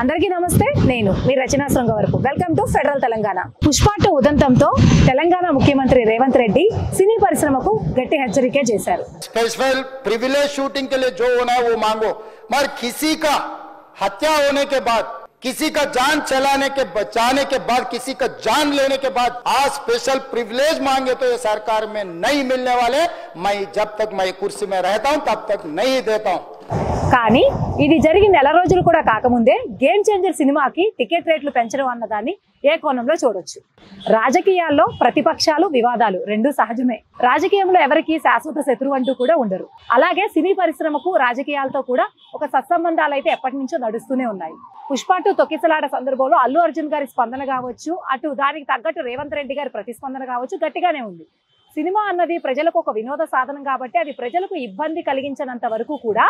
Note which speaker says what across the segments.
Speaker 1: అందరికీ నమస్తే నేను మీ Rachana Srungavarapu welcome to federal Telangana Pushpa 2 ఉదంతంతో తెలంగాణ ముఖ్యమంత్రి రేవంత్ రెడ్డి సినీ పరిశ్రమకు గట్టి హెచ్చరిక చేశారు
Speaker 2: स्पेशल प्रिविलेज शूटिंग के लिए जो होना है वो मांगो मगर किसी का हत्या होने के बाद किसी का जान चलाने के बचाने के बाद किसी का जान लेने के बाद आज स्पेशल प्रिविलेज मांगे तो ये सरकार में नहीं मिलने वाले। मैं जब तक मैं कुर्सी में रहता हूं तब तक नहीं देता हूं।
Speaker 1: కానీ ఇది జరిగి నెల రోజులు కూడా కాకముందే గేమ్ చేంజర్ సినిమాకి టికెట్ రేట్లు పెంచడం అన్నదాన్ని ఏ కోణంలో చూడొచ్చు. రాజకీయాల్లో ప్రతిపక్షాలు వివాదాలు రెండు సహజమే. రాజకీయంలో ఎవరికి శాశ్వత శత్రువు అంటూ కూడా ఉండరు. అలాగే సినీ పరిశ్రమకు రాజకీయాలతో కూడా ఒక సత్సంబంధాలు అయితే ఎప్పటి నుంచో నడుస్తూనే ఉన్నాయి. పుష్ప 2 తొక్కిసలాట సందర్భంలో అల్లు అర్జున్ గారి స్పందన కావచ్చు, అటు దానికి తగ్గట్టు రేవంత్ రెడ్డి గారి ప్రతిస్పందన కావచ్చు గట్టిగానే ఉంది. సినిమా అన్నది ప్రజలకు ఒక వినోద సాధనం కాబట్టి అది ప్రజలకు ఇబ్బంది కలిగించినంత వరకు కూడా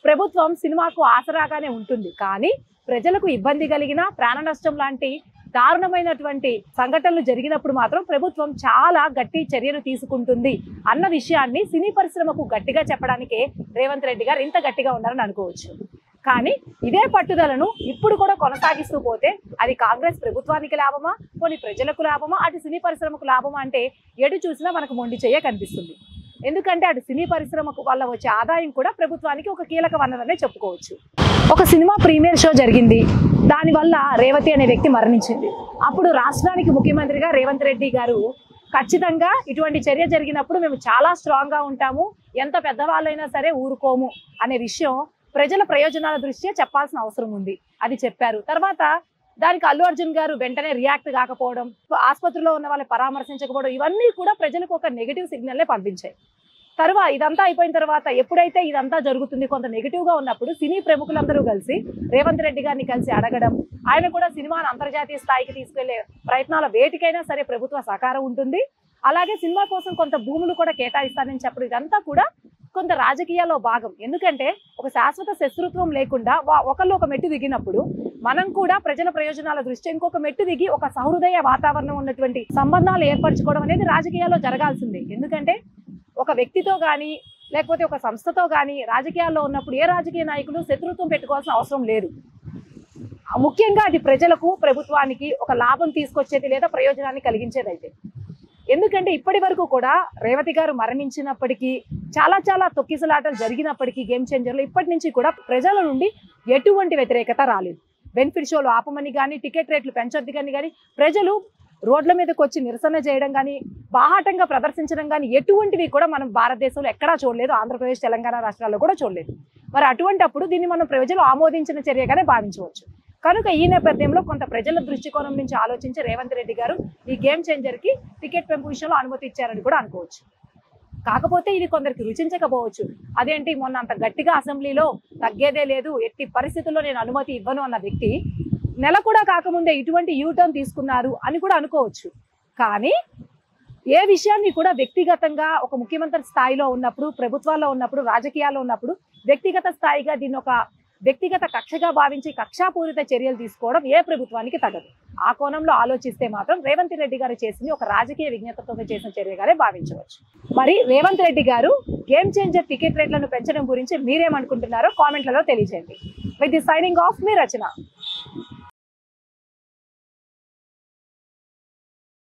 Speaker 1: ప్రభుత్వం సినిమాకు ఆసరాగానే ఉంటుంది. కానీ ప్రజలకు ఇబ్బంది కలిగిన ప్రాణ నష్టం లాంటి దారుణమైనటువంటి సంఘటనలు జరిగినప్పుడు మాత్రం ప్రభుత్వం చాలా గట్టి చర్యలు తీసుకుంటుంది అన్న విషయాన్ని సినీ పరిశ్రమకు గట్టిగా చెప్పడానికే రేవంత్ రెడ్డి గారు ఇంత గట్టిగా ఉన్నారని అనుకోవచ్చు. కానీ ఇదే పట్టుదలను ఇప్పుడు కూడా కొనసాగిస్తూ పోతే అది కాంగ్రెస్ ప్రభుత్వానికి లాభమా, కొన్ని ప్రజలకు లాభమా, అటు సినీ పరిశ్రమకు లాభమా అంటే ఎటు చూసినా మనకు మొండి చెయ్య కనిపిస్తుంది. ఎందుకంటే అటు సినీ పరిశ్రమకు వల్ల వచ్చే ఆదాయం కూడా ప్రభుత్వానికి ఒక కీలక వనరనే చెప్పుకోవచ్చు. ఒక సినిమా ప్రీమియర్ షో జరిగింది, దానివల్ల రేవతి అనే వ్యక్తి మరణించింది. అప్పుడు రాష్ట్రానికి ముఖ్యమంత్రిగా రేవంత్ రెడ్డి గారు ఖచ్చితంగా ఇటువంటి చర్య జరిగినప్పుడు మేము చాలా స్ట్రాంగ్గా ఉంటాము, ఎంత పెద్దవాళ్ళైనా సరే ఊరుకోము అనే విషయం ప్రజల ప్రయోజనాల దృష్ట్యా చెప్పాల్సిన అవసరం ఉంది. అది చెప్పారు. తర్వాత దానికి అల్లు అర్జున్ గారు వెంటనే రియాక్ట్ కాకపోవడం, ఆసుపత్రిలో ఉన్న వాళ్ళని పరామర్శించకపోవడం, ఇవన్నీ కూడా ప్రజలకు ఒక నెగిటివ్ సిగ్నల్లే పంపించాయి. తర్వాత ఇదంతా అయిపోయిన తర్వాత ఎప్పుడైతే ఇదంతా జరుగుతుంది కొంత నెగిటివ్గా ఉన్నప్పుడు సినీ ప్రముఖులందరూ కలిసి రేవంత్ రెడ్డి గారిని కలిసి అడగడం, ఆయన కూడా సినిమాను అంతర్జాతీయ స్థాయికి తీసుకెళ్లే ప్రయత్నాల వేటికైనా సరే ప్రభుత్వ సహకారం ఉంటుంది, అలాగే సినిమా కోసం కొంత భూములు కూడా కేటాయిస్తానని చెప్పడం, ఇదంతా కూడా కొంత రాజకీయాల్లో భాగం. ఎందుకంటే ఒక శాశ్వత శత్రుత్వం లేకుండా ఒకళ్ళు ఒక మెట్టు దిగినప్పుడు మనం కూడా ప్రజల ప్రయోజనాల దృష్ట్యా ఇంకొక మెట్టు దిగి ఒక సహృదయ వాతావరణం ఉన్నటువంటి సంబంధాలు ఏర్పరచుకోవడం అనేది రాజకీయాల్లో జరగాల్సిందే. ఎందుకంటే ఒక వ్యక్తితో కానీ లేకపోతే ఒక సంస్థతో కానీ రాజకీయాల్లో ఉన్నప్పుడు ఏ రాజకీయ నాయకులు శత్రుత్వం పెట్టుకోవాల్సిన అవసరం లేదు. ముఖ్యంగా అది ప్రజలకు ప్రభుత్వానికి ఒక లాభం తీసుకొచ్చేది లేదా ప్రయోజనాన్ని కలిగించేది అయితే. ఎందుకంటే ఇప్పటి వరకు కూడా రేవతి గారు మరణించినప్పటికీ చాలా తొక్కిసలాటలు జరిగినప్పటికీ గేమ్ చేంజర్లో ఇప్పటి నుంచి కూడా ప్రజల నుండి ఎటువంటి వ్యతిరేకత రాలేదు. బెనిఫిట్ షోలు ఆపమని కానీ టికెట్ రేట్లు పెంచొద్దు కానీ ప్రజలు రోడ్ల మీదకి వచ్చి నిరసన చేయడం కానీ బాహాటంగా ప్రదర్శించడం కానీ ఎటువంటివి కూడా మనం భారతదేశంలో ఎక్కడా చూడలేదు, ఆంధ్రప్రదేశ్ తెలంగాణ రాష్ట్రాల్లో కూడా చూడలేదు. మరి అటువంటప్పుడు దీన్ని మనం ప్రజలు ఆమోదించిన చర్యగానే భావించవచ్చు. కనుక ఈ నేపథ్యంలో కొంత ప్రజల దృష్టికోణం నుంచి ఆలోచించి రేవంత్ రెడ్డి గారు ఈ గేమ్ చేంజర్కి టికెట్ పెంపు విషయంలో అనుమతి ఇచ్చారని కూడా అనుకోవచ్చు. కాకపోతే ఇది కొందరికి రుచించకపోవచ్చు. అదేంటి మొన్న అంత గట్టిగా అసెంబ్లీలో తగ్గేదే లేదు, ఎట్టి పరిస్థితుల్లో నేను అనుమతి ఇవ్వను అన్న వ్యక్తి నెల కూడా కాకముందే ఇటువంటి యూటర్న్ తీసుకున్నారు అని కూడా అనుకోవచ్చు. కానీ ఏ విషయాన్ని కూడా వ్యక్తిగతంగా ఒక ముఖ్యమంత్రి స్థాయిలో ఉన్నప్పుడు, ప్రభుత్వాల్లో ఉన్నప్పుడు, రాజకీయాల్లో ఉన్నప్పుడు వ్యక్తిగత స్థాయిగా దీన్ని ఒక వ్యక్తిగత కక్షగా భావించి కక్షాపూరిత చర్యలు తీసుకోవడం ఏ ప్రభుత్వానికి తగదు. ఆ కోణంలో ఆలోచిస్తే మాత్రం రేవంత్ రెడ్డి గారు చేసింది ఒక రాజకీయ విజ్ఞతతో చేసిన చర్యగానే భావించవచ్చు. మరి రేవంత్ రెడ్డి గారు గేమ్ చేంజర్ టికెట్ రేట్లను పెంచడం గురించి మీరేమనుకుంటున్నారో కామెంట్లలో తెలియజేయండి. With the signing off me Rachana.